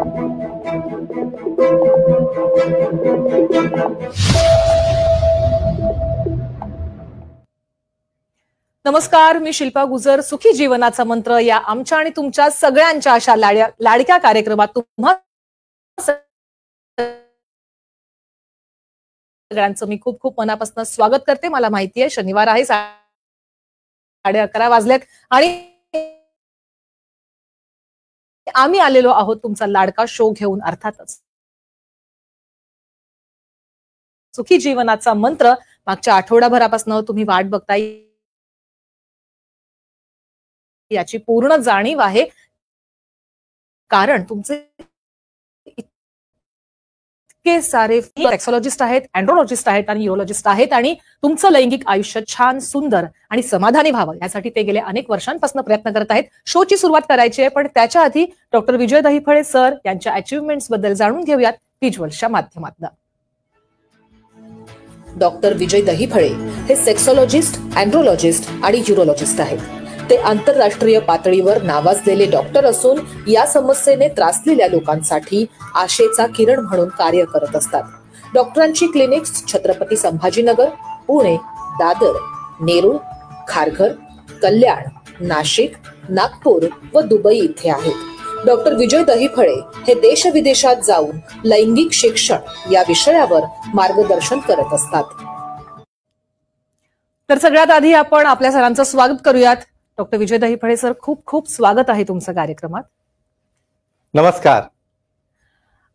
नमस्कार, मी शिल्पा गुजर. सुखी जीवनाचा मंत्र या आमच्या आणि तुमच्या सगळ्यांच्या अशा लाडक्या कार्यक्रमात तुम्हा सगळ्यांचं मी खूप खूप मनापासून स्वागत करते. मला माहिती आहे शनिवार आहे, 11:30 वाजलेत आणि आम्ही आलेलो आहोत तुमचा लाडका शो घेऊन, अर्थातच सुखी जीवनाचा मंत्र. मागच्या आठवडाभरापासून तुम्ही वाट बघताय, याची पूर्ण जाणीव आहे, कारण तुमचे इतके सारे सेक्सॉलॉजिस्ट आहेत, अँड्रोलॉजिस्ट आहेत आणि यूरोलॉजिस्ट आहेत आणि तुमचं लैंगिक आयुष्य छान, सुंदर आणि समाधानी व्हावं यासाठी ते गेल्या अनेक वर्षांपासून प्रयत्न करत आहेत. शोची सुरुवात करायची आहे, पण त्याच्या आधी डॉक्टर विजय दहिफळे सर यांच्या अचिव्हमेंट्स बद्दल जाणून घेऊयात व्हिज्युअल्सच्या माध्यमातून. डॉक्टर विजय दहिफळे हे सेक्सॉलॉजिस्ट, अँड्रोलॉजिस्ट आणि यूरोलॉजिस्ट आहेत. ते आंतरराष्ट्रीय पातळीवर नावाजलेले डॉक्टर असून या समस्येने त्रासलेल्या लोकांसाठी आशेचा किरण म्हणून कार्य करत असतात. डॉक्टरांची क्लिनिक्स छत्रपती संभाजीनगर, पुणे, दादर, नेरूळ, खारघर, कल्याण, नाशिक, नागपूर व दुबई इथे आहेत. डॉक्टर विजय दहिफळे हे देशविदेशात जाऊन लैंगिक शिक्षण या विषयावर मार्गदर्शन करत असतात. तर सगळ्यात आधी आपण आपल्या सरांचं स्वागत करूयात. डॉक्टर विजय दहिफळे सर, खूप खूप स्वागत आहे तुमचं कार्यक्रमात. नमस्कार.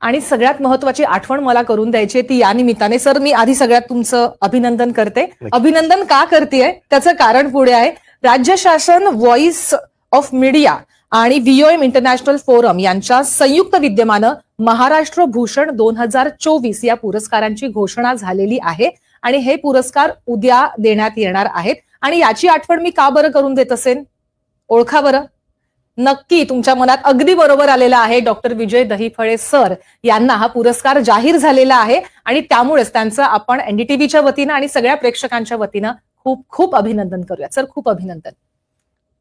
आणि सगळ्यात महत्वाची आठवण मला करून द्यायची ती या निमित्ताने. सर, मी आधी सगळ्यात तुमचं अभिनंदन करते. अभिनंदन का करतेय त्याचं कारण पुढे आहे. राज्य शासन, व्हॉइस ऑफ मीडिया आणि व्हीओएम इंटरनॅशनल फोरम यांच्या संयुक्त विद्यमानं महाराष्ट्र भूषण 2024 या पुरस्कारांची घोषणा झालेली आहे आणि हे पुरस्कार उद्या देण्यात येणार आहेत. आणि याची आठवण मी का बरं करून देत असेल, ओळखा बरं. नक्की तुमच्या मनात अगदी बरोबर आलेला आहे. डॉक्टर विजय दहिफळे सर यांना हा पुरस्कार जाहीर झालेला आहे आणि त्यामुळेच त्यांचं आपण एनडीटीव्हीच्या वतीनं आणि सगळ्या प्रेक्षकांच्या वतीनं खूप खूप अभिनंदन करूया. सर, खूप अभिनंदन.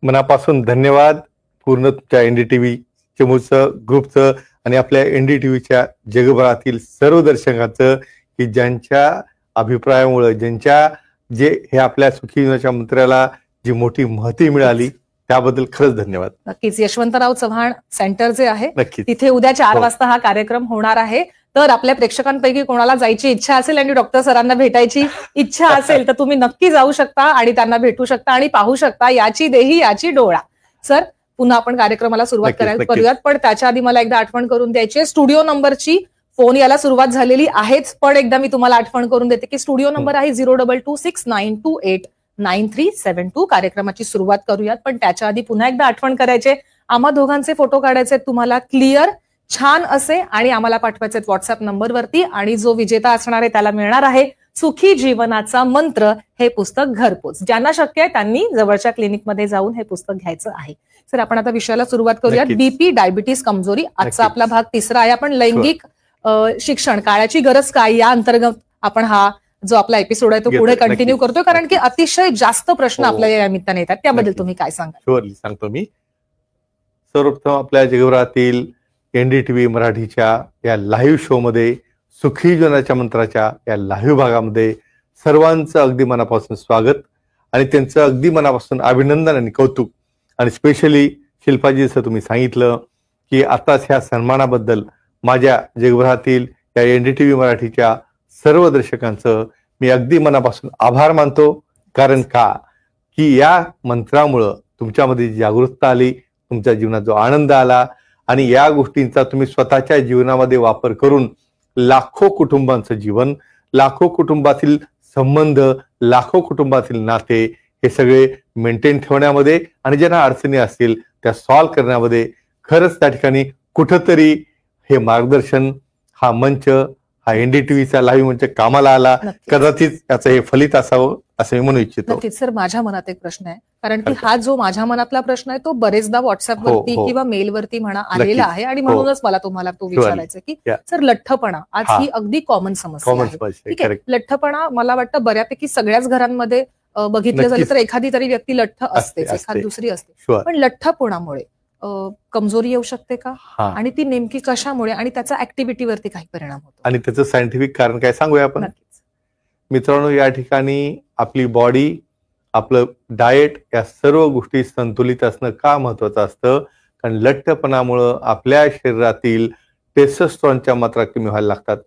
मनापासून धन्यवाद पूर्ण तुमच्या एनडीटीव्ही चमूचं, ग्रुपचं आणि आपल्या एनडीटीव्हीच्या जगभरातील सर्व दर्शकांचं की ज्यांच्या अभिप्रायामुळे, जे हे आपल्या सुखी जीवनाच्या मंत्र्याला जी मोठी महती मिळाली त्याबद्दल खरंच धन्यवाद. नक्कीच. यशवंतराव चव्हाण सेंटर जे आहे नक्कीच तिथे उद्या 4 वाजता हा कार्यक्रम होणार आहे. तर आपल्या प्रेक्षकांपैकी कोणाला जायची इच्छा असेल आणि डॉक्टर सरांना भेटायची इच्छा असेल तर तुम्ही नक्की जाऊ शकता आणि त्यांना भेटू शकता आणि पाहू शकता. याची देही याची डोळा. सर, पुन्हा आपण कार्यक्रमाला सुरुवात करूयात, पण त्याच्या आधी मला एकदा आठवण करून द्यायची. स्टुडिओ नंबरची फोन याला सुरुवात झालेली आहेच, पण एकदा मी तुम्हाला आठवण करून देते की स्टुडिओ नंबर आहे 022692897372. कार्यक्रमाची सुरुवात करूयात, पण त्याच्या आधी पुन्हा एकदा आठवण करायचे. आम्हा दोघांचे फोटो काढायचे तुम्हाला क्लिअर, छान असे आणि आम्हाला पाठवायचे व्हॉट्सअप नंबरवरती. आणि जो विजेता असणार आहे त्याला मिळणार आहे सुखी जीवनाचा मंत्र हे पुस्तक घरपोच. ज्यांना शक्य आहे त्यांनी जवळच्या क्लिनिकमध्ये जाऊन हे पुस्तक घ्यायचं आहे. सर, आपण आता विषयाला सुरुवात करूयात. बीपी, डायबिटीस, कमजोरी. आजचा आपला भाग 3रा आहे. आपण लैंगिक शिक्षण, काळाची गरज काय, या अंतर्गत आपण हा जो आपला एपिसोड आहे तो पुढे कंटिन्यू करतोय, कारण की अतिशय जास्त प्रश्न आपल्याला या निमित्ताने येतात. त्याबद्दल तुम्ही काय सांगा? शुअरली सांगतो मी. सर्वप्रथम आपल्या जगभरातील एनडीटीव्ही मराठीच्या या लाईव्ह शो मध्ये, सुखी जीवनाच्या मंत्राच्या या लाईव्ह भागामध्ये सर्वांचं अगदी मनापासून स्वागत आणि त्यांचं अगदी मनापासून अभिनंदन आणि कौतुक. आणि स्पेशली शिल्पाजी, जसं तुम्ही सांगितलं की आताच ह्या सन्मानाबद्दल माझ्या जगभरातील या एनडीटीव्ही मराठीच्या सर्व दर्शकांचं मी अगदी मनापासून आभार मानतो. कारण का की या मंत्रामुळं तुमच्यामध्ये जागरूकता आली, तुमच्या जीवनात जो आनंद आला आणि या गोष्टींचा तुम्ही स्वतःच्या जीवनामध्ये वापर करून लाखो कुटुंबांचं जीवन, लाखो कुटुंबातील संबंध, लाखो कुटुंबातील नाते हे सगळे मेंटेन ठेवण्यामध्ये आणि ज्यांना अडचणी असतील त्या सॉल्व्ह करण्यामध्ये खरंच त्या ठिकाणी कुठंतरी हे मार्गदर्शन, हा मंच, हा एनडीटीव्हीचा लाईव्ह मंच कामाला आला. कदाचित याचं हे फलित असावं असं मी म्हणू इच्छितो. नक्कीच. सर, माझ्या मनात एक प्रश्न आहे, कारण की हा जो माझ्या मनातला प्रश्न आहे तो बरेचदा व्हॉट्सअपवरती किंवा मेलवरती म्हणा आलेला आहे आणि म्हणूनच मला तुम्हाला तो विचारायचा की सर, लठ्ठपणा आज ही अगदी कॉमन समस्या आहे. ठीक आहे, लठ्ठपणा मला वाटतं बऱ्यापैकी सगळ्याच घरांमध्ये बघितलं झालं तर एखादी तरी व्यक्ती लठ्ठ असतेच, एखादी दुसरी असते. पण लठ्ठपणामुळे कमजोरी येऊ शकते का, हा, आणि ती नेमकी कशामुळे, आणि त्याचा ऍक्टिव्हिटीवरती काही परिणाम होतो, आणि त्याचं सायंटिफिक कारण काय सांगूया आपण. नक्कीच. मित्रांनो, या ठिकाणी आपली बॉडी, आपलं डाएट, या सर्व गोष्टी संतुलित असणं का महत्वाचं असतं, कारण लठ्ठपणामुळं आपल्या शरीरातील टेस्टोस्टेरॉनच्या मात्रा कमी व्हायला लागतात.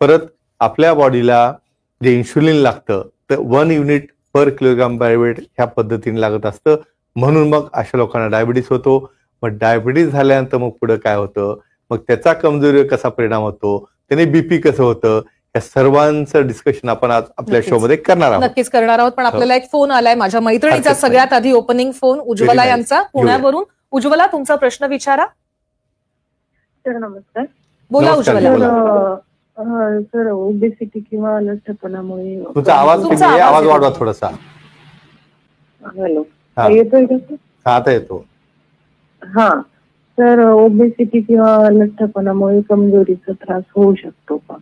परत आपल्या बॉडीला जे इन्शुलिन लागतं तर 1 unit per kilogram by weight ह्या पद्धतीने लागत असतं. म्हणून मग अशा लोकांना डायबिटीस होतो. मग डायबिटीस झाल्यानंतर मग पुढे काय होतं, मग त्याचा कमजोरीवर कसा परिणाम होतो, त्याने बीपी कसं होतं, या सर्वांचं डिस्कशन आपण आज आपल्या शो मध्ये करणार आहोत. नक्कीच करणार आहोत. पण आपल्याला एक फोन आलाय, माझ्या मैत्रिणीचा सगळ्यात आधी ओपनिंग फोन, उज्ज्वला यांचा पुण्यावरून. उज्ज्वला, तुमचा प्रश्न विचारा. सर नमस्कार. बोला उज्ज्वला. सर ओबेसिटी किंवा लठ्ठपणामुळे तुमचा आवाज वाढवा थोडासा. हॅलो, येतोय का? आता येतो. हा सर, ओबेसिटी किंवा लठ्ठपणामुळे कमजोरीचा त्रास होऊ शकतो का?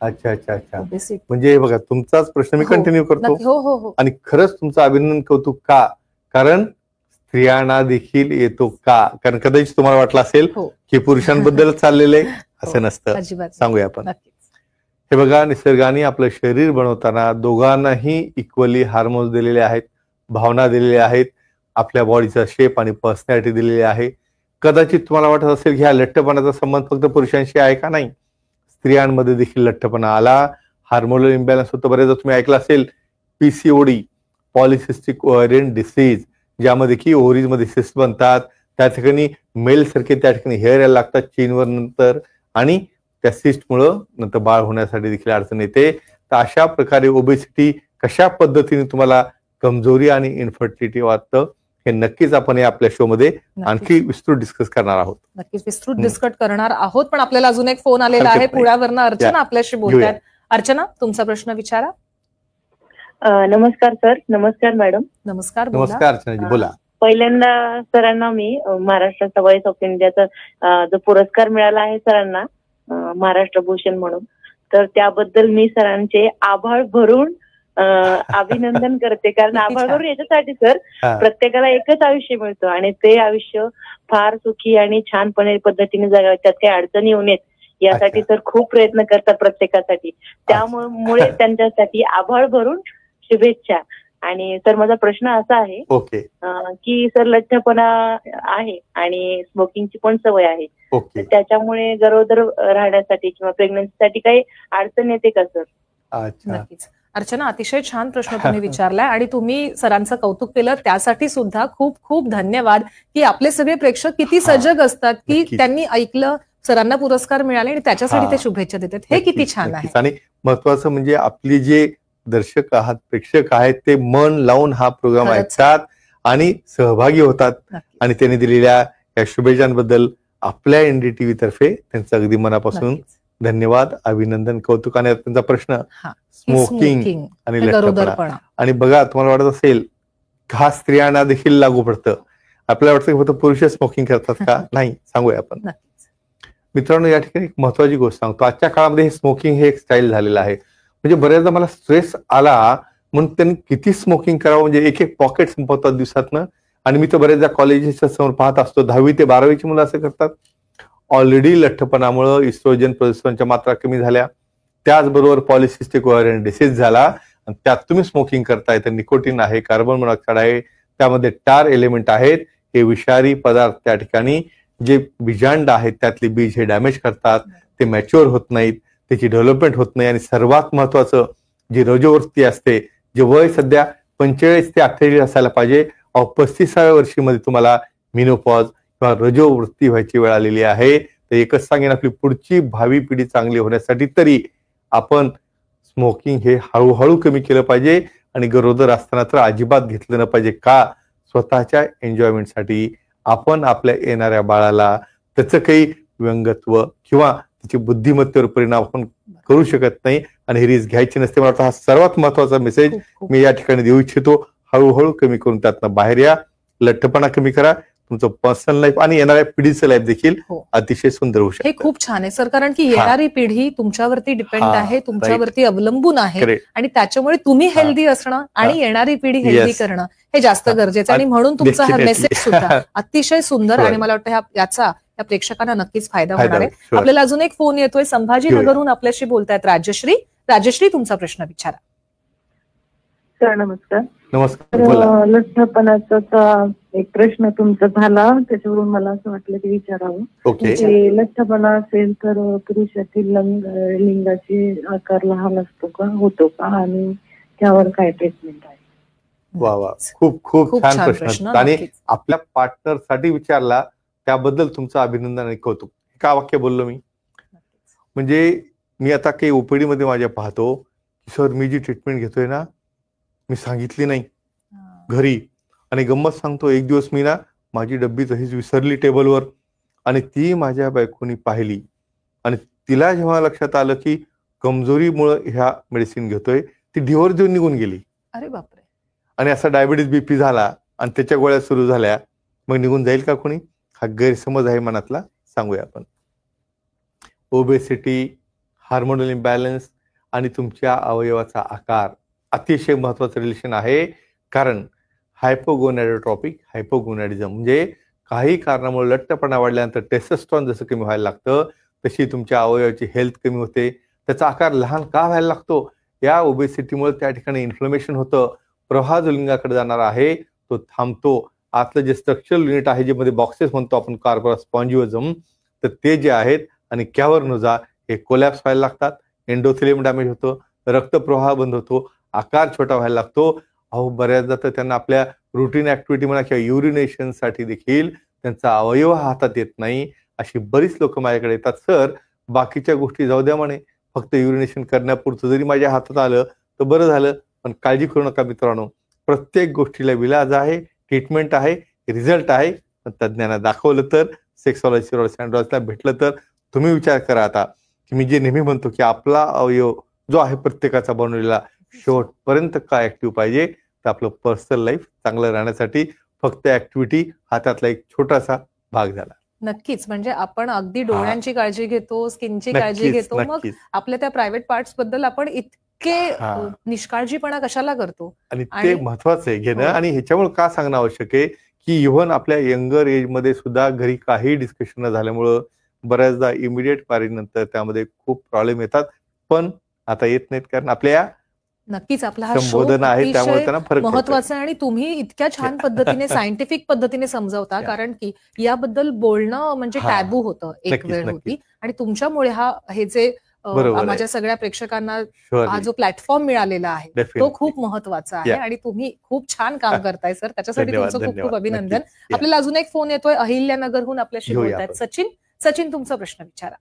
अच्छा अच्छा अच्छा, म्हणजे बघा तुमचाच प्रश्न मी कंटिन्यू करतो. हो. आणि खरंच तुमचं अभिनंदन, कौतुक का, कारण स्त्रियांना देखील येतो का, कारण कदाचित तुम्हाला वाटलं असेल की पुरुषांबद्दल चाललेलं आहे, असं नसतं. सांगूया आपण. हे बघा, निसर्गाने आपलं शरीर बनवताना दोघांनाही इक्वली हार्मोन्स दिलेले आहेत, भावना दिलेल्या आहेत, आपल्या बॉडीचा शेप आणि पर्सनॅलिटी दिलेली आहे. कदाचित तुम्हाला वाटत असेल की ह्या लठ्ठपणाचा संबंध फक्त पुरुषांशी आहे का, नाही, स्त्रियांमध्ये देखील लठ्ठपणा आला, हार्मोनल इम्बॅलन्स होतं. बरेचदा तुम्ही ऐकलं असेल PCOD, पॉलिसिस्टिक ओव्हरियन डिसीज, ज्यामध्ये की ओव्हरीजमध्ये सिस्ट बनतात, त्या ठिकाणी मेल सारखे त्या ठिकाणी हेअर यायला लागतात चीनवर नंतर, आणि त्या सिस्टमुळं नंतर बाळ होण्यासाठी देखील अडचण येते. तर अशा प्रकारे ओबेसिटी कशा पद्धतीने तुम्हाला कमजोरी आणि इन्फर्टिलिटी वाटतं, हे नक्कीच आपण या आपल्या शो मध्ये आणखी विस्तृत डिस्कस करणार आहोत. नक्कीच विस्तृत डिस्कस करणार आहोत. पण आपल्याला अजून एक फोन आलेला आहे पुण्यावरनं. अर्चना आपल्याशी बोलतात. अर्चना, तुमचा प्रश्न विचारा. नमस्कार सर. नमस्कार मॅडम. नमस्कार. नमस्कार अर्चनाजी, बोला. पहिल्यांदा सरांना मी महाराष्ट्राचा व्हॉइस ऑफ इंडियाचा जो पुरस्कार मिळाला आहे सरांना, महाराष्ट्र भूषण म्हणून, तर त्याबद्दल मी सरांचे आभाळ भरून अभिनंदन करते. कारण आभाळ भरून याच्यासाठी सर, प्रत्येकाला एकच आयुष्य मिळतं आणि ते आयुष्य फार सुखी आणि छानपणे पद्धतीने जगावं, त्यात काही अडचणी येऊ नयेत यासाठी सर खूप प्रयत्न करतात प्रत्येकासाठी. त्यामुळे त्यांच्यासाठी आभाळ भरून शुभेच्छा. आणि सर माझा प्रश्न असा आहे की सर लठ्ठपणा आहे आणि स्मोकिंगची पण सवय आहे, त्याच्यामुळे गरोदर राहण्यासाठी किंवा प्रेग्नन्सीसाठी काही अडचण येते का सर? नक्कीच अर्चना, अतिशय छान प्रश्न तुम्ही विचारलाय आणि तुम्ही सरांचं कौतुक केलं, त्यासाठी सुद्धा खूप खूप धन्यवाद. की आपले सगळे प्रेक्षक किती सजग असतात की त्यांनी ऐकलं, सरांना पुरस्कार मिळाले आणि त्याच्यासाठी ते शुभेच्छा देतात. हे किती छान आहे. आणि महत्वाचं म्हणजे आपली जे दर्शक आहात, प्रेक्षक आहेत, ते मन लावून हा प्रोग्राम ऐकतात आणि सहभागी होतात. आणि त्यांनी दिलेल्या या शुभेच्छांबद्दल आपल्या NDTV तर्फे त्यांचं अगदी मनापासून धन्यवाद, अभिनंदन, कौतुक. आणि त्यांचा प्रश्न स्मोकिंग आणि लठ्ठपणा, आणि बघा तुम्हाला वाटत असेल हा स्त्रियांना देखील लागू पडतं. आपल्याला वाटतं की फक्त पुरुष स्मोकिंग करतात का, नाही, सांगूया आपण. मित्रांनो, या ठिकाणी एक महत्वाची गोष्ट सांगतो. आजच्या काळामध्ये हे स्मोकिंग हे एक स्टाईल झालेलं आहे. म्हणजे बऱ्याचदा मला स्ट्रेस आला म्हणून त्यांनी किती स्मोकिंग करावं, म्हणजे एक एक पॉकेट संपवतात दिवसातनं. आणि मी तर बऱ्याचदा कॉलेजेसच्या समोर पाहत असतो, 10वी ते 12वीची मुलं असं करतात. ऑलरेडी लठ्ठपणामुळे इस्ट्रोजन प्रोजेस्टेरॉनच्या मात्रा कमी झाल्या, त्याचबरोबर पॉलिसिस्टिक ओव्हरियन डिसीज झाला, आणि त्यात तुम्ही स्मोकिंग करताय तर निकोटीन आहे, कार्बन मोनॉक्साईड आहे, त्यामध्ये टार एलिमेंट आहेत. हे विषारी पदार्थ त्या ठिकाणी जे बीजांड आहेत त्यातले बीज हे डॅमेज करतात, ते मॅच्युअर होत नाहीत, त्याची डेव्हलपमेंट होत नाही. आणि सर्वात महत्वाचं जी रजोवृत्ती असते, जे वय सध्या 45 ते 48 असायला पाहिजे, 35व्या वर्षीमध्ये तुम्हाला मिनोपॉज किंवा रजोवृत्ती व्हायची वेळ आलेली आहे. तर एकच सांगेन, आपली पुढची भावी पिढी चांगली होण्यासाठी तरी आपण स्मोकिंग हे हळूहळू कमी केलं पाहिजे. आणि गरोदर असताना तर अजिबात घेतलं न पाहिजे. का? स्वतःच्या एन्जॉयमेंटसाठी आपण आपल्या येणाऱ्या बाळाला त्याचं काही व्यंगत्व किंवा त्याची बुद्धिमत्तेवर परिणाम आपण करू शकत नाही, आणि ही रिस्क घ्यायची नसते. मला वाटतं हा सर्वात महत्वाचा मेसेज मी या ठिकाणी देऊ इच्छितो. हळूहळू कमी करून त्यातनं बाहेर या, लठ्ठपणा कमी करा, तुमचं पर्सनल लाईफ आणि येणाऱ्या पिढीचं लाईफ देखील अतिशय सुंदर होऊ शकते. हे खूप छान आहे सर, कारण की येणारी पिढी तुमच्यावरती डिपेंड आहे, तुमच्यावरती अवलंबून आहे, आणि त्याच्यामुळे तुम्ही हेल्दी असणं आणि येणारी पिढी हेल्दी करणं हे जास्त गरजेचं आहे आणि म्हणून तुमचा हा Definitely. मेसेज सुद्धा अतिशय सुंदर Sure. आणि मला वाटतं याचा या प्रेक्षकांना नक्कीच फायदा फायदा होणार आहे. होईल. Sure. आपल्याला अजून एक फोन येतोय संभाजीनगरहून आपल्याशी बोलतायत राजश्री. राजश्री, तुमचा प्रश्न विचारा. सर नमस्कार. नमस्कार, बोला. लठ्ठपणाचा एक प्रश्न तुमचा झाला, त्याच्यावरून मला असं वाटलं की विचारावं. ओके. की लठ्ठपणा असेल तर पुरुषातील लिंगाचे आकार लहान असतो का, होतो का, आणि त्यावर काय ट्रीटमेंट आहे? वा वा, खूप खूप खूप छान छान प्रश्न प्रश्न, आणि नक्कीच. आपल्या पार्टनर साठी विचारला त्याबद्दल तुमचं अभिनंदन आणि कौतुक. का वाक्य बोललो मी? म्हणजे मी आता काही ओपीडी मध्ये माझ्या पाहतो की सर मी जी ट्रीटमेंट घेतोय ना मी सांगितली नाही घरी, आणि गंमत सांगतो, एक दिवस मी ना माझी डब्बी तशीच विसरली टेबलवर आणि ती माझ्या बायकोनी पाहिली आणि तिला जेव्हा लक्षात आलं की कमजोरीमुळे ह्या मेडिसिन घेतोय, ती डिव्होर्स देऊन निघून गेली. अरे बापरे. आणि असा डायबिटीज बीपी झाला आणि त्याच्या गोळ्या सुरू झाल्या, मग निघून जाईल का कोणी? हा गैरसमज आहे मनातला, सांगूया आपण. ओबेसिटी, हार्मोनल इम्बॅलन्स आणि तुमच्या अवयवाचा आकार अतिशय महत्वाचं रिलेशन आहे. कारण हायपोगोनॅडोट्रॉपिक हायपोगोनॅडिझम म्हणजे काही कारणामुळे लठ्ठपणा वाढल्यानंतर टेस्टोस्टेरॉन जसं कमी व्हायला लागतं तशी तुमच्या अवयवाची हेल्थ कमी होते, त्याचा आकार लहान का व्हायला लागतो? या ओबेसिटीमुळे त्या ठिकाणी इन्फ्लमेशन होतं, प्रवाह जो लिंगाकडे जाणार आहे तो थांबतो. आतलं जे स्ट्रक्चरल युनिट आहे जे मध्ये बॉक्सेस म्हणतो आपण, कार्बोरस स्पॉन्जिओझम, तर ते जे आहेत आणि कॅव्हर्नोझा हे कोलॅप्स व्हायला लागतात, एंडोथेलियम डॅमेज होतं, रक्तप्रवाह बंद होतो, आकार छोटा व्हायला लागतो. अहो बऱ्याचदा तर त्यांना आपल्या रुटीन ऍक्टिव्हिटी म्हणा किंवा युरिनेशन साठी देखील त्यांचा अवयव हातात येत नाही. अशी बरीच लोक माझ्याकडे येतात, सर बाकीच्या गोष्टी जाऊ द्या म्हणे, फक्त युरिनेशन करण्यापुरतं जरी माझ्या हातात आलं तर बरं झालं, पण काळजी करू नका मित्रांनो, प्रत्येक गोष्टीला विलाज आहे, ट्रीटमेंट आहे, रिझल्ट आहे. तज्ज्ञांना दाखवलं तर, सेक्सॉलॉजिस्टला भेटलं तर. तुम्ही विचार करा आता की मी जे नेहमी म्हणतो की आपला अवयव जो आहे प्रत्येकाचा बनवलेला शेवटपर्यंत काय ऍक्टिव्ह पाहिजे, तर आपलं पर्सनल लाईफ चांगलं राहण्यासाठी फक्त ऍक्टिव्हिटी हा त्यातला एक छोटासा भाग झाला. नक्कीच. म्हणजे आपण अगदी डोळ्यांची काळजी घेतो, स्किनची काळजी नक्कीच घेतो, मग नक्कीच. आपल्या त्या प्रायव्हेट पार्ट्स बद्दल आपण इतके हा. निष्काळजीपणा कशाला करतो? आणि ते आणि महत्वाचं आहे घेणं. हो. आणि ह्याच्यामुळे का सांगणं आवश्यक आहे की इव्हन आपल्या यंगर एज मध्ये सुद्धा घरी काही डिस्कशन न झाल्यामुळं बऱ्याचदा इमिडिएट पारीनंतर त्यामध्ये खूप प्रॉब्लेम येतात, पण आता येत नाहीत कारण आपल्या नक्कीच आपला हा शो संबोधन आहे त्यामुळे अतिशय त्यांना फरक पडतो. महत्वाचा आहे आणि तुम्ही इतक्या छान पद्धतीने सायंटिफिक पद्धतीने समजावता, कारण की याबद्दल बोलणं म्हणजे हा. टॅबू होतं, एक नक्कीच, वेळ नक्कीच. होती, आणि तुमच्यामुळे हे जे बरोबर आहे. माझ्या सगळ्या प्रेक्षकांना हा Surely. जो प्लॅटफॉर्म मिळालेला आहे तो Definitely. खूप महत्वाचा आहे Yeah. आणि तुम्ही खूप छान काम करताय सर, त्याच्यासाठी धन्यवाद, तुमचं खूप खूप धन्यवाद. अभिनंदन. नक्कीच. Yeah. आपल्याला अजून एक फोन येतोय अहिल्यानगरहून आपल्याशी घेऊया बोलतायत आपण. सचिन. सचिन, तुमचा प्रश्न विचारा.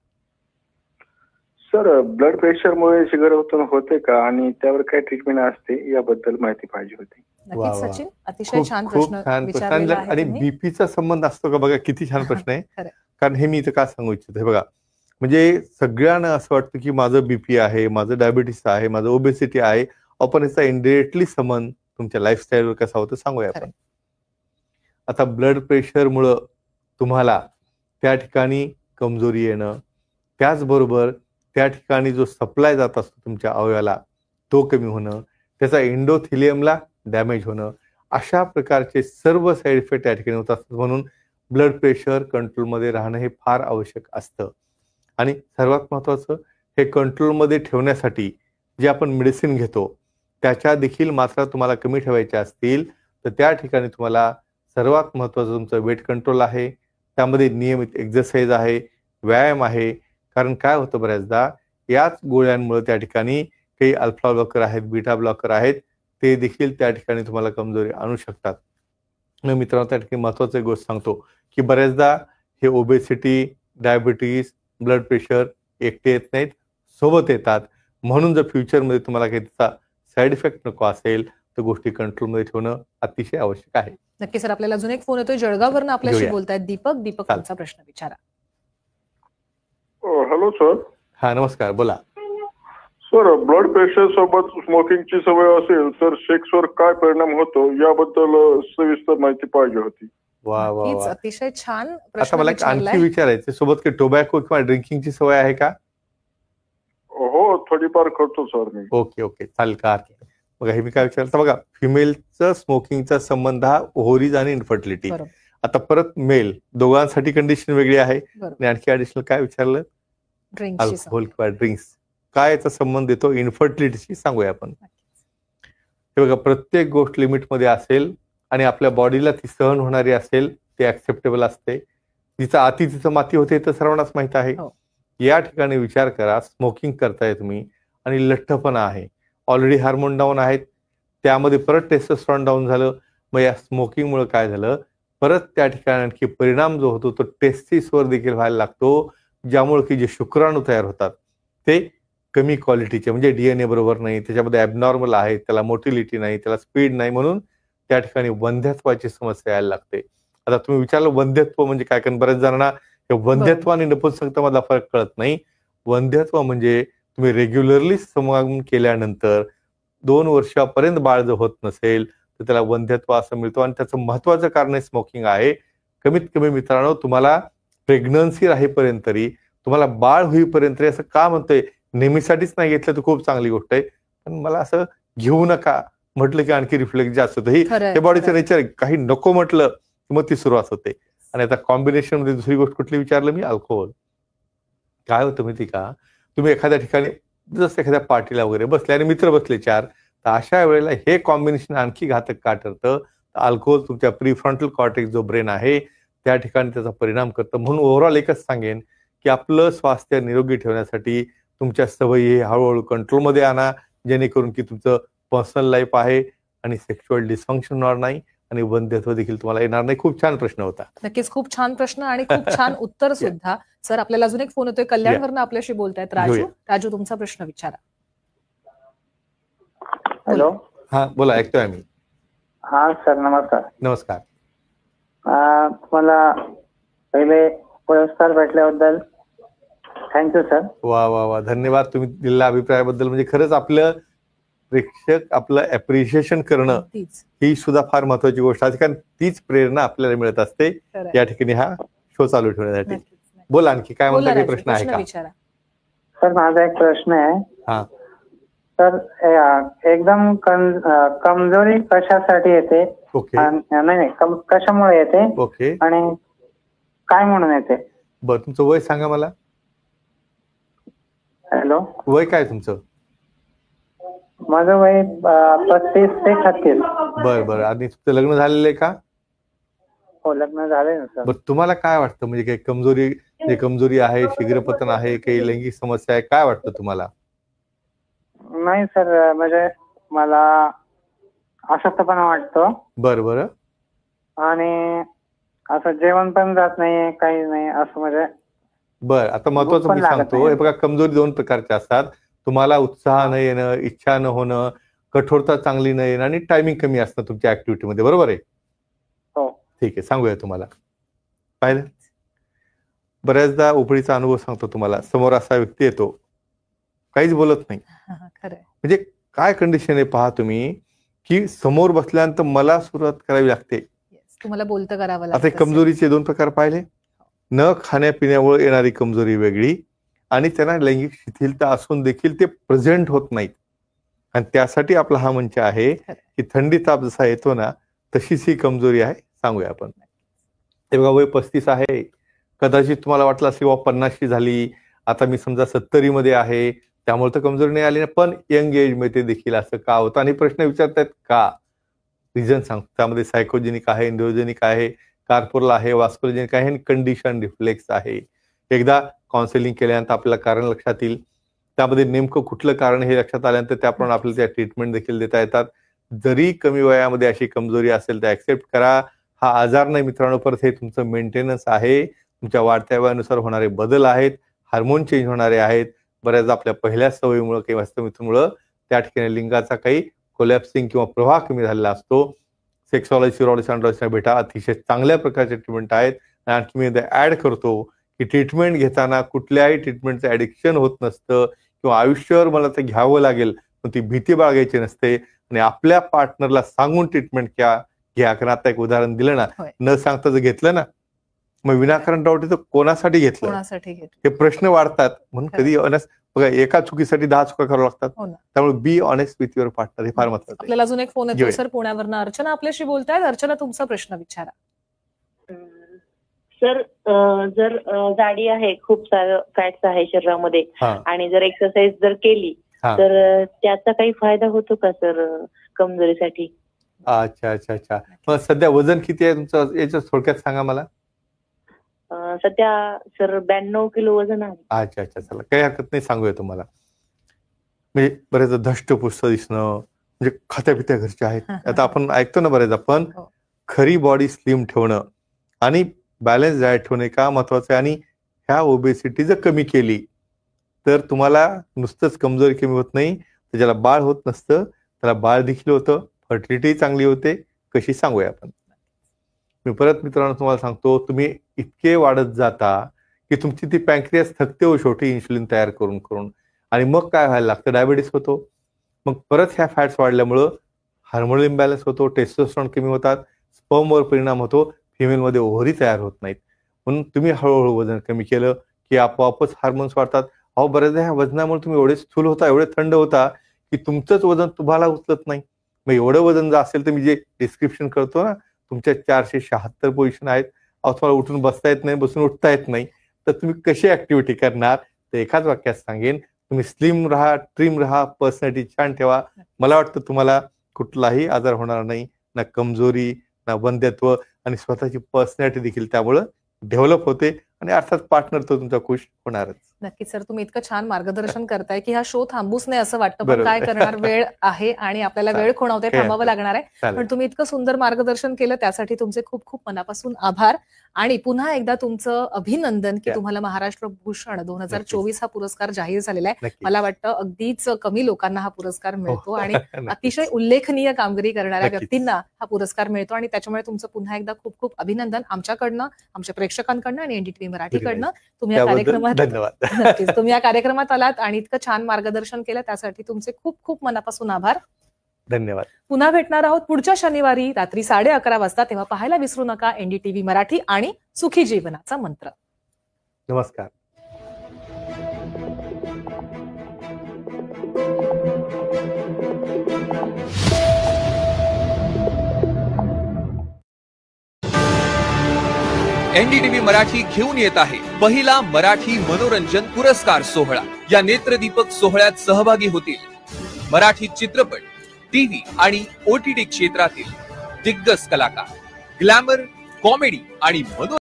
सर, ब्लड प्रेशरमुळे शुगर होते का आणि त्यावर काय ट्रीटमेंट असते याबद्दल माहिती पाहिजे होती. नक्कीच वा, वा. सचिन, अतिशय खूप छान खूप प्रश्न छान विचारलेला प्रश्न. आहे आणि तुम्ही. बीपीचा संबंध असतो का बघा, किती छान प्रश्न आहे. खरं. कारण हे मी इथं का सांगू इच्छितो, हे बघा, म्हणजे सगळ्यांना असं वाटतं की माझं बीपी आहे, माझं डायबिटीस आहे, माझं ओबेसिटी आहे, आपण याचा इनडायरेक्टली संबंध तुमच्या लाईफस्टाईलवर कसा होतो सांगूया आपण. आता ब्लड प्रेशरमुळं तुम्हाला त्या ठिकाणी कमजोरी येणं, त्याचबरोबर त्या ठिकाणी जो सप्लाय जात असतो तुमच्या अवयवाला तो कमी होणं, त्याचा एंडोथिलियमला डॅमेज होणं, अशा प्रकारचे सर्व साईड इफेक्ट त्या ठिकाणी होत असतात. म्हणून ब्लड प्रेशर कंट्रोलमध्ये राहणं हे फार आवश्यक असतं. आणि सर्वात महत्वाचं, हे कंट्रोलमध्ये ठेवण्यासाठी जे आपण मेडिसिन घेतो त्याच्या देखील मात्रा तुम्हाला कमी ठेवायच्या असतील तर त्या ठिकाणी तुम्हाला सर्वात महत्वाचं तुमचं वेट कंट्रोल आहे, त्यामध्ये नियमित एक्सरसाइज आहे, व्यायाम आहे. कारण काय होतं बऱ्याचदा याच गोळ्यांमुळे त्या ठिकाणी काही अल्फा ब्लॉकर आहेत, बीटा ब्लॉकर आहेत, ते देखील त्या ठिकाणी तुम्हाला कमजोरी आणू शकतात. मग मित्रांनो, त्या ठिकाणी महत्वाची गोष्ट सांगतो की बऱ्याचदा हे ओबेसिटी, डायबिटीस, ब्लड प्रेशर एकटे येत नाहीत, सोबत येतात. म्हणून जर फ्युचरमध्ये तुम्हाला काही त्याचा साईड इफेक्ट नको असेल तर गोष्टी कंट्रोलमध्ये ठेवणं अतिशय आवश्यक आहे. नक्की सर. आपल्याला अजून एक फोन येतोय जळगाववरून आपल्याशी घेऊया. बोलतायत दीपक. दीपक, चालेल. तुमचा प्रश्न विचारा. Hello sir. हा, नमस्कार, बोला. सर, ब्लड प्रेशर सोबत स्मोकिंगची सवय असेल तर सेक्सवर काय परिणाम होतो याबद्दल सविस्तर माहिती पाहिजे होती. वा वा नक्कीच, वा. अतिशय छान आता प्रश्न मला एक आणखी विचारलाय. विचारायचं, सोबत काही टोबॅको किंवा ड्रिंकिंगची सवय आहे का? हो, थोडीफार करतो सर मी. ओके ओके, चालेल, का हरकत नाही. बघा हे मी काय विचारलं बघा, फिमेलचं स्मोकिंगचा संबंध हा ओव्हरीज आणि इन्फर्टिलिटी. आता परत मेल दोघांसाठी कंडिशन वेगळी आहे. आणि आणखी ऍडिशनल काय विचारलं, अल्कोहोल किंवा ड्रिंक्स, काय याचा संबंध येतो इन्फर्टिलिटीशी सांगूया आपण. हे बघा प्रत्येक गोष्ट लिमिटमध्ये असेल आणि आपल्या बॉडीला ती सहन होणारी असेल ते ऍक्सेप्टेबल असते. तिचं आती तिचं माती होते तर सर्वांनाच माहित आहे. या ठिकाणी विचार करा, स्मोकिंग करताय तुम्ही आणि लठ्ठपणा आहे, ऑलरेडी हार्मोन डाऊन आहेत, त्यामध्ये परत टेस्टोस्टेरॉन डाऊन झालं. मग या स्मोकिंगमुळे काय झालं, परत त्या ठिकाणी आणखी परिणाम जो होतो तो टेस्टिसवर देखील व्हायला लागतो, ज्यामुळे की जे शुक्राणू तयार होतात ते कमी क्वालिटीचे, म्हणजे डीएनए बरोबर नाही, त्याच्यामध्ये ॲबनॉर्मल आहे, त्याला मोटिलिटी नाही, त्याला स्पीड नाही, म्हणून त्या ठिकाणी वंध्यत्वाची समस्या यायला लागते. आता तुम्ही विचारलं वंध्यत्व म्हणजे काय, कारण बऱ्याच जणांना वंध्यत्व आणि नपुंसकत्वामधला फरक कळत नाही. वंध्यत्व म्हणजे तुम्ही रेग्युलरली समागम केल्यानंतर 2 वर्षापर्यंत बाळ जर होत नसेल तर त्याला वंध्यत्व असं मिळतो, आणि त्याचं महत्वाचं कारण स्मोकिंग आहे. कमीत कमी मित्रांनो, तुम्हाला प्रेग्नन्सी राहीपर्यंत तरी, तुम्हाला बाळ होईपर्यंत असं का म्हणतोय, नेहमीसाठीच नाही घेतलं तर खूप चांगली गोष्ट आहे, पण मला असं घेऊ नका म्हटलं की आणखी रिफ्लेक्स जास्त होतं. हे बॉडीचं नेचर आहे. काही नको म्हटलं की मग ती सुरुवात होते. आणि आता कॉम्बिनेशन मध्ये दुसरी गोष्ट कुठली विचारलं मी, अल्कोहोल. काय होतं माहिती का, तुम्ही एखाद्या ठिकाणी जसं एखाद्या पार्टीला वगैरे बसले आणि मित्र बसले 4, तर अशा वेळेला हे कॉम्बिनेशन आणखी घातक का ठरतं, अल्कोहोल तुमच्या प्रीफ्रंटल कॉर्टेक्स जो ब्रेन आहे त्या ठिकाणी त्याचा परिणाम करतं. म्हणून ओव्हरऑल एकच सांगेन की आपलं स्वास्थ्य निरोगी ठेवण्यासाठी तुमच्या सवयी हळूहळू कंट्रोलमध्ये आणा, जेणेकरून की तुमचं पर्सनल लाईफ आहे आणि सेक्शुअल डिस्फंक्शन होणार नाही आणि वंध्यत्व देखील तुम्हाला येणार नाही. खूप छान प्रश्न होता. नक्कीच खूप छान प्रश्न आणि खूप छान उत्तर सुद्धा. सर आपल्याला अजून एक फोन येतोय, कल्याणवरनं आपल्याशी बोलतायत राजू. राजू तुमचा प्रश्न विचारा. हॅलो. हा बोला, ऐकतोय आम्ही. हा सर नमस्कार. नमस्कार. मला पहिले पुरस्कार भेटल्याबद्दल थँक्यू सर. वा वा वा, धन्यवाद तुम्ही दिलेल्या अभिप्रायाबद्दल. म्हणजे खरंच आपलं प्रेक्षक आपलं अप्रिशिएशन करणं ही सुद्धा फार महत्वाची गोष्ट आहे, कारण तीच प्रेरणा आपल्याला मिळत असते या ठिकाणी हा शो चालू ठेवण्यासाठी. बोला, आणखी काय म्हणता, काही प्रश्न आहे का? सर माझा एक प्रश्न आहे. हा सर, एकदम कमजोरी कशासाठी येते? नाही कशामुळे येते? ओके. आणि काय म्हणून येते? बरं, तुमचं वय सांगा मला. हॅलो, वय काय तुमचं? माझं वय 35 ते 36. बरं बरं. आणि तुमचं लग्न झालेलं आहे का? हो, लग्न झालंय ना सर. बरं, तुम्हाला काय वाटतं, म्हणजे काही कमजोरी आहे, शीघ्रपतन आहे, काही लैंगिक समस्या आहे, काय वाटतं तुम्हाला? नाही सर, म्हणजे मला अशक्तपणा वाटतो. बरं बरं. आणि असं जेवण पण जात नाही, काही नाही असं, म्हणजे बरं. आता महत्वाचं मी सांगतो, हे बघा, कमजोरी 2 प्रकारच्या असतात. तुम्हाला उत्साह न येणं, इच्छा न होणं, कठोरता चांगली न येणं आणि टायमिंग कमी असणं तुमच्या ऍक्टिव्हिटीमध्ये, बरोबर आहे? हो. ठीक आहे, सांगूया तुम्हाला. पाहिलं, बऱ्याचदा उपडीचा अनुभव सांगतो तुम्हाला. समोर असा व्यक्ती येतो, काहीच बोलत नाही, म्हणजे काय कंडिशन आहे पहा तुम्ही, की समोर बसल्यानंतर मला सुरुवात करावी लागते, तुम्हाला बोलतं करावं लागतं. आता कमजोरीचे 2 प्रकार पाहिले. न खाण्यापिण्यामुळे येणारी कमजोरी वेगळी, आणि त्यांना लैंगिक शिथिलता असून देखील ते प्रेझेंट होत नाहीत. आणि त्यासाठी आपला हा मंच आहे की थंडी ताप जसा येतो ना तशीच ही कमजोरी आहे, सांगूया आपण. हे बघा, वय 35 आहे, कदाचित तुम्हाला वाटलं असेल 50शी झाली, आता मी समजा 70 मध्ये आहे, त्यामुळे तर कमजोरी नाही आली ना. पण यंग एज मध्ये देखील असं का होतं, आणि प्रश्न विचारतायत का, रिझन सांगतो. त्यामध्ये सायकोजेनिक आहे, एंड्रोजेनिक आहे, कार्पोरल आहे, वास्कुलोजेनिक आहे आणि कंडिशन रिफ्लेक्स आहे. एकदा काउन्सिलिंग केल्यानंतर आपल्याला कारण लक्षात येईल, त्यामध्ये नेमकं कुठलं कारण हे लक्षात आल्यानंतर त्याप्रमाणे आपल्याला त्या ट्रीटमेंट देखील देता येतात. जरी कमी वयामध्ये अशी कमजोरी असेल तर ऍक्सेप्ट करा, हा आजार नाही मित्रांनो, परत हे तुमचं मेंटेनन्स आहे. तुमच्या वाढत्या वयानुसार होणारे बदल आहेत, हार्मोन चेंज होणारे आहेत. बऱ्याच आपल्या पहिल्या सवयीमुळे किंवा वास्तविकतेमुळे त्या ठिकाणी लिंगाचा काही कोलॅप्सिंग किंवा प्रवाह कमी झालेला असतो. सेक्सॉलॉजी, युरॉलॉजी, अँड्रॉलॉजी भेटा, अतिशय चांगल्या प्रकारचे ट्रीटमेंट आहेत. आणखी मी ऍड करतो की ट्रीटमेंट घेताना कुठल्याही ट्रीटमेंटचं ऍडिक्शन होत नसतं किंवा आयुष्यावर मला ते घ्यावं लागेल पण ती भीती बाळगायची नसते. आणि आपल्या पार्टनरला सांगून ट्रीटमेंट घ्या. कारण आता एक उदाहरण दिलं ना, न सांगता जर घेतलं ना मग विनाकारण डाऊट येतो, कोणासाठी घेतलं, हे प्रश्न वाढतात. म्हणून कधी बघा एका चुकीसाठी 10 चुका कराव्या लागतात. हो ना. त्यामुळे be honest with your partner हे फार महत्वाचं आहे. आपल्याला अजून एक फोन येतो घेऊया. सर पुण्यावरनं. अर्चना आपल्याशी बोलतायत. अर्चना तुमचा प्रश्न विचारा. सर जर जाडी आहे, खूप सारं फॅट्स आहे शरीरामध्ये हा. आणि जर एक्सरसाइज जर केली हा. तर त्याचा काही फायदा होतो का सर कमजोरीसाठी? अच्छा अच्छा अच्छा. मग सध्या वजन किती आहे तुमचं याच्या थोडक्यात सांगा मला. सध्या सर 92 किलो वजन आहे. अच्छा अच्छा. चला काही हरकत नाही, सांगूया तुम्हाला. म्हणजे बरेच धष्टपुष्ट दिसणं म्हणजे खात्यापित्या घरचे आहेत. आता आपण ऐकतो ना बरेच, पण हो. खरी बॉडी स्लिम ठेवणं आणि बॅलन्स डाएट ठेवणे का महत्वाचं आहे. आणि ह्या ओबेसिटी जर कमी केली तर तुम्हाला नुसतंच कमजोरी कमी होत नाही, तर ज्याला बाळ होत नसतं त्याला बाळ देखील होतं, फर्टिलिटी चांगली होते. कशी सांगूया आपण. मी परत मित्रांनो तुम्हाला सांगतो, तुम्ही इतके वाढत जाता की तुमची ती पॅन्क्रियास थकते हो शेवटी इन्शुलिन तयार करून करून, आणि मग काय व्हायला लागतं, डायबिटीस होतो. मग परत ह्या फॅट्स वाढल्यामुळं हार्मोनल इम्बॅलन्स होतो, टेस्टोस्टेरॉन कमी होतात, स्पर्मवर परिणाम होतो, फिमेलमध्ये ओव्हरी तयार होत नाहीत. म्हणून तुम्ही हळूहळू वजन कमी केलं की आपोआपच हार्मोन्स वाढतात. अहो बऱ्याचदा ह्या वजनामुळे तुम्ही एवढे स्थूल होता, एवढे थंड होता की तुमचंच वजन तुम्हाला उचलत नाही. मग एवढं वजन जर असेल तर मी जे डिस्क्रिप्शन करतो ना, तुमच्या 476 पोझिशन आहेत. अहो तुम्हाला उठून बसता येत नाही, बसून उठता येत नाही, तर तुम्ही कशी ऍक्टिव्हिटी करणार. तर एकाच वाक्यात सांगेन, तुम्ही स्लिम राहा, ट्रिम राहा, पर्सनॅलिटी छान ठेवा. मला वाटतं तुम्हाला कुठलाही आजार होणार नाही, ना कमजोरी ना वंध्यत्व, आणि स्वतःची पर्सनॅलिटी देखील त्यामुळं डेव्हलप होते. आणि अर्थात पार्टनर तो तुमचा खुश होणारच. नक्कीच सर, तुम्ही इतकं छान मार्गदर्शन करताय की हा शो थांबूच नाही असं वाटतं, पण बरोबर. काय करणार, वेळ आहे आणि आपल्याला वेळ खुणावते, चालेल. थांबावं लागणार आहे. चालेल. पण तुम्ही इतकं सुंदर मार्गदर्शन केलं त्यासाठी तुमचे खूप खूप मनापासून आभार. आणि पुन्हा एकदा तुमचं अभिनंदन की या. तुम्हाला महाराष्ट्र भूषण 2024 हा पुरस्कार जाहीर झालेला आहे. नक्की. मला वाटतं अगदीच कमी लोकांना हा पुरस्कार मिळतो आणि नक्कीच. अतिशय उल्लेखनीय कामगिरी करणाऱ्या नक्कीच. व्यक्तींना हा पुरस्कार मिळतो. आणि त्याच्यामुळे तुमचं पुन्हा एकदा खूप खूप अभिनंदन आमच्याकडनं, आमच्या प्रेक्षकांकडनं आणि एनडीटीव्ही मराठीकडनं. तुम्ही या त्याबद्दल कार्यक्रमात धन्यवाद. नक्कीच तुम्ही या कार्यक्रमात आलात आणि इतकं छान मार्गदर्शन केलं त्यासाठी तुमचे खूप खूप मनापासून आभार. धन्यवाद. पुन्हा भेटणार आहोत पुढच्या शनिवारी रात्री 11:30 वाजता. तेव्हा पाहायला विसरू नका एनडीटीव्ही मराठी आणि सुखी जीवनाचा मंत्र. नमस्कार. एनडीटीव्ही मराठी घेऊन येत आहे पहिला मराठी मनोरंजन पुरस्कार सोहळा. या नेत्रदीपक सोहळ्यात सहभागी होतील मराठी चित्रपट, टीव्ही आणि ओटीटी क्षेत्रातील दिग्गज कलाकार, ग्लॅमर, कॉमेडी आणि